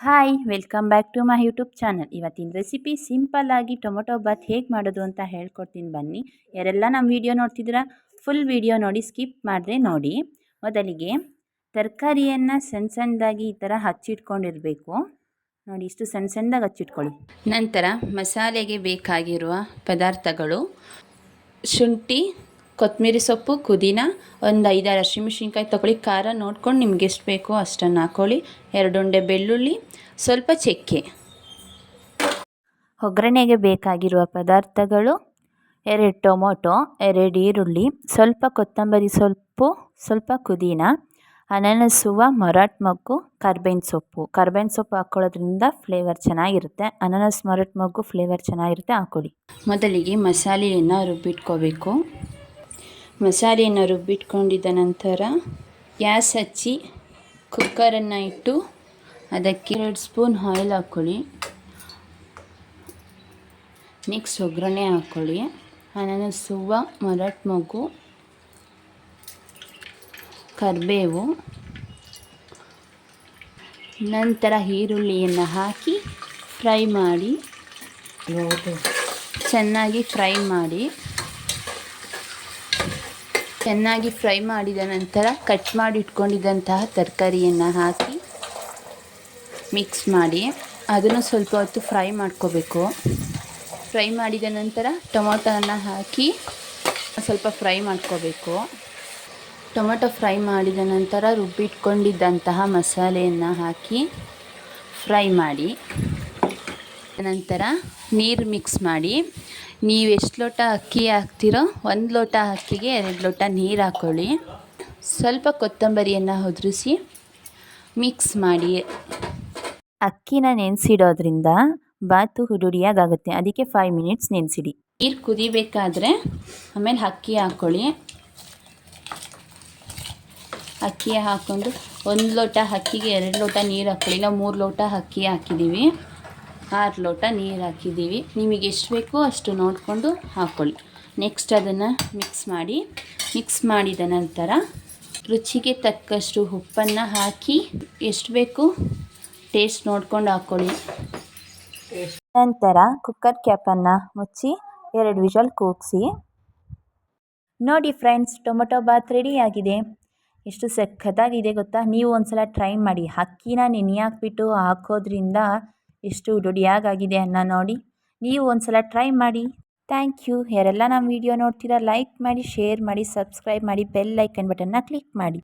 Hi welcome back to my YouTube channel. ಇವತ್ತಿನ recipe ಸಿಂಪಲ್ಲಾಗಿ tomato bath ಹೇಗೆ ಮಾಡೋದು ಅಂತ ಹೇಳ್ಕೊಡ್ತೀನಿ ಬನ್ನಿ. ಯಾರೆಲ್ಲ ನಮ್ಮ ವಿಡಿಯೋ ನೋಡ್ತಿದ್ದೀರಾ ಫುಲ್ ವಿಡಿಯೋ ನೋಡಿ, ಸ್ಕಿಪ್ ಮಾಡಿದ್ರೆ ನೋಡಿ. ಮೊದಲಿಗೆ ತರಕಾರಿಯನ್ನು ಸಣ್ಣದಾಗಿ ಈ ಥರ ಹಚ್ಚಿಟ್ಕೊಂಡಿರಬೇಕು. ನೋಡಿ, ಇಷ್ಟು ಸಣ್ಣದಾಗಿ ಹಚ್ಚಿಟ್ಕೊಳ್ಳಿ. ನಂತರ ಮಸಾಲೆಗೆ ಬೇಕಾಗಿರುವ ಪದಾರ್ಥಗಳು: ಶುಂಠಿ, ಕೊತ್ತಂಬರಿ ಸೊಪ್ಪು, ಪುದೀನ, ಒಂದು 5-6 ಹಸಿಮೆಣಸಿನ್ಕಾಯಿ ತೊಗೊಳ್ಳಿ. ಖಾರ ನೋಡ್ಕೊಂಡು ನಿಮ್ಗೆ ಎಷ್ಟು ಬೇಕೋ ಅಷ್ಟನ್ನು ಹಾಕ್ಕೊಳ್ಳಿ. 2 ಉಂಡೆ ಬೆಳ್ಳುಳ್ಳಿ, ಸ್ವಲ್ಪ ಚಕ್ಕೆ. ಒಗ್ಗರಣೆಗೆ ಬೇಕಾಗಿರುವ ಪದಾರ್ಥಗಳು: 2 ಟೊಮೊಟೊ, 2 ಈರುಳ್ಳಿ, ಸ್ವಲ್ಪ ಕೊತ್ತಂಬರಿ ಸೊಪ್ಪು, ಸ್ವಲ್ಪ ಪುದೀನ, ಅನನಸುವ ಮರಾಠ ಮೊಗ್ಗು, ಕರ್ಬೇವಿನ ಸೊಪ್ಪು ಹಾಕ್ಕೊಳ್ಳೋದ್ರಿಂದ ಫ್ಲೇವರ್ ಚೆನ್ನಾಗಿರುತ್ತೆ. ಅನಾನಸ್ ಮರಾಠ ಮೊಗ್ಗು ಫ್ಲೇವರ್ ಚೆನ್ನಾಗಿರುತ್ತೆ, ಹಾಕ್ಕೊಳ್ಳಿ. ಮೊದಲಿಗೆ ಮಸಾಲೆಯನ್ನು ರುಬ್ಬಿಟ್ಕೋಬೇಕು. ಮಸಾಲೆಯನ್ನು ರುಬ್ಬಿಟ್ಕೊಂಡಿದ್ದ ನಂತರ ಗ್ಯಾಸ್ ಹಚ್ಚಿ ಕುಕ್ಕರನ್ನು ಇಟ್ಟು ಅದಕ್ಕೆ 2 ಸ್ಪೂನ್ ಆಯಿಲ್ ಹಾಕ್ಕೊಳ್ಳಿ. ನೆಕ್ಸ್ಟ್ ಒಗ್ಗರಣೆ ಹಾಕ್ಕೊಳ್ಳಿ. ಅನನಸುವ ಮರಾಠ ಮೊಗ್ಗು, ಕರಿಬೇವು, ನಂತರ ಈರುಳ್ಳಿಯನ್ನು ಹಾಕಿ ಫ್ರೈ ಮಾಡಿ, ಚೆನ್ನಾಗಿ ಫ್ರೈ ಮಾಡಿದ ನಂತರ ಕಟ್ ಮಾಡಿ ಇಟ್ಕೊಂಡಿದ್ದಂತಹ ತರಕಾರಿಯನ್ನು ಹಾಕಿ ಮಿಕ್ಸ್ ಮಾಡಿ ಅದನ್ನು ಸ್ವಲ್ಪ ಹೊತ್ತು ಫ್ರೈ ಮಾಡ್ಕೋಬೇಕು. ಫ್ರೈ ಮಾಡಿದ ನಂತರ ಟೊಮೊಟೊನ ಹಾಕಿ ಸ್ವಲ್ಪ ಫ್ರೈ ಮಾಡ್ಕೋಬೇಕು. ಟೊಮೊಟೊ ಫ್ರೈ ಮಾಡಿದ ನಂತರ ರುಬ್ಬಿಟ್ಕೊಂಡಿದ್ದಂತಹ ಮಸಾಲೆಯನ್ನು ಹಾಕಿ ಫ್ರೈ ಮಾಡಿ, ನಂತರ ನೀರು ಮಿಕ್ಸ್ ಮಾಡಿ. ನೀವು ಎಷ್ಟು ಲೋಟ ಅಕ್ಕಿ ಹಾಕ್ತಿರೋ 1 ಲೋಟ ಅಕ್ಕಿಗೆ 2 ಲೋಟ ನೀರು ಹಾಕ್ಕೊಳ್ಳಿ. ಸ್ವಲ್ಪ ಕೊತ್ತಂಬರಿಯನ್ನು ಉದುರಿಸಿ ಮಿಕ್ಸ್ ಮಾಡಿ. ಅಕ್ಕಿನ ನೆನೆಸಿಡೋದ್ರಿಂದ ಬಾತು ಹುಡುಡಿಯಾಗುತ್ತೆ, ಅದಕ್ಕೆ 5 ಮಿನಿಟ್ಸ್ ನೆನೆಸಿಡಿ. ನೀರು ಕುದಿಬೇಕಾದ್ರೆ ಆಮೇಲೆ ಅಕ್ಕಿ ಹಾಕ್ಕೊಳ್ಳಿ. ಅಕ್ಕಿ ಹಾಕ್ಕೊಂಡು 1 ಲೋಟ ಅಕ್ಕಿಗೆ 2 ಲೋಟ ನೀರು ಹಾಕ್ಕೊಳ್ಳಿ. ನಾವು 3 ಲೋಟ ಅಕ್ಕಿ ಹಾಕಿದ್ದೀವಿ, 6 ಲೋಟ ನೀರು ಹಾಕಿದ್ದೀವಿ. ನಿಮಗೆ ಎಷ್ಟು ಬೇಕೋ ಅಷ್ಟು ನೋಡಿಕೊಂಡು ಹಾಕ್ಕೊಳ್ಳಿ. ನೆಕ್ಸ್ಟ್ ಅದನ್ನು ಮಿಕ್ಸ್ ಮಾಡಿದ ನಂತರ ರುಚಿಗೆ ತಕ್ಕಷ್ಟು ಉಪ್ಪನ್ನು ಹಾಕಿ ಎಷ್ಟು ಬೇಕು ಟೇಸ್ಟ್ ನೋಡ್ಕೊಂಡು ಹಾಕ್ಕೊಳ್ಳಿ. ನಂತರ ಕುಕ್ಕರ್ ಕ್ಯಾಪನ್ನು ಮುಚ್ಚಿ 2 ವಿಷಲ್ ಕೂಗಿಸಿ. ನೋಡಿ ಫ್ರೆಂಡ್ಸ್, ಟೊಮೊಟೊ ಬಾತ್ ರೆಡಿಯಾಗಿದೆ. ಎಷ್ಟು ಸಖತ್ತಾಗಿದೆ ಗೊತ್ತಾ? ನೀವು ಒಂದ್ಸಲ ಟ್ರೈ ಮಾಡಿ. ಅಕ್ಕಿನ ನೆನೆಯಾಕ್ಬಿಟ್ಟು ಹಾಕೋದ್ರಿಂದ ಎಷ್ಟು ರುಡಿಯಾಗಿದೆ ಅನ್ನ ನೋಡಿ. ನೀವು ಒಂದ್ಸಲ ಟ್ರೈ ಮಾಡಿ. Thank you. ಯಾರೆಲ್ಲ ನಮ್ಮ ವಿಡಿಯೋ ನೋಡ್ತೀರಾ ಲೈಕ್ ಮಾಡಿ, ಶೇರ್ ಮಾಡಿ, ಸಬ್ಸ್ಕ್ರೈಬ್ ಮಾಡಿ, ಬೆಲ್ ಐಕನ್ ಬಟನ್ನ ಕ್ಲಿಕ್ ಮಾಡಿ.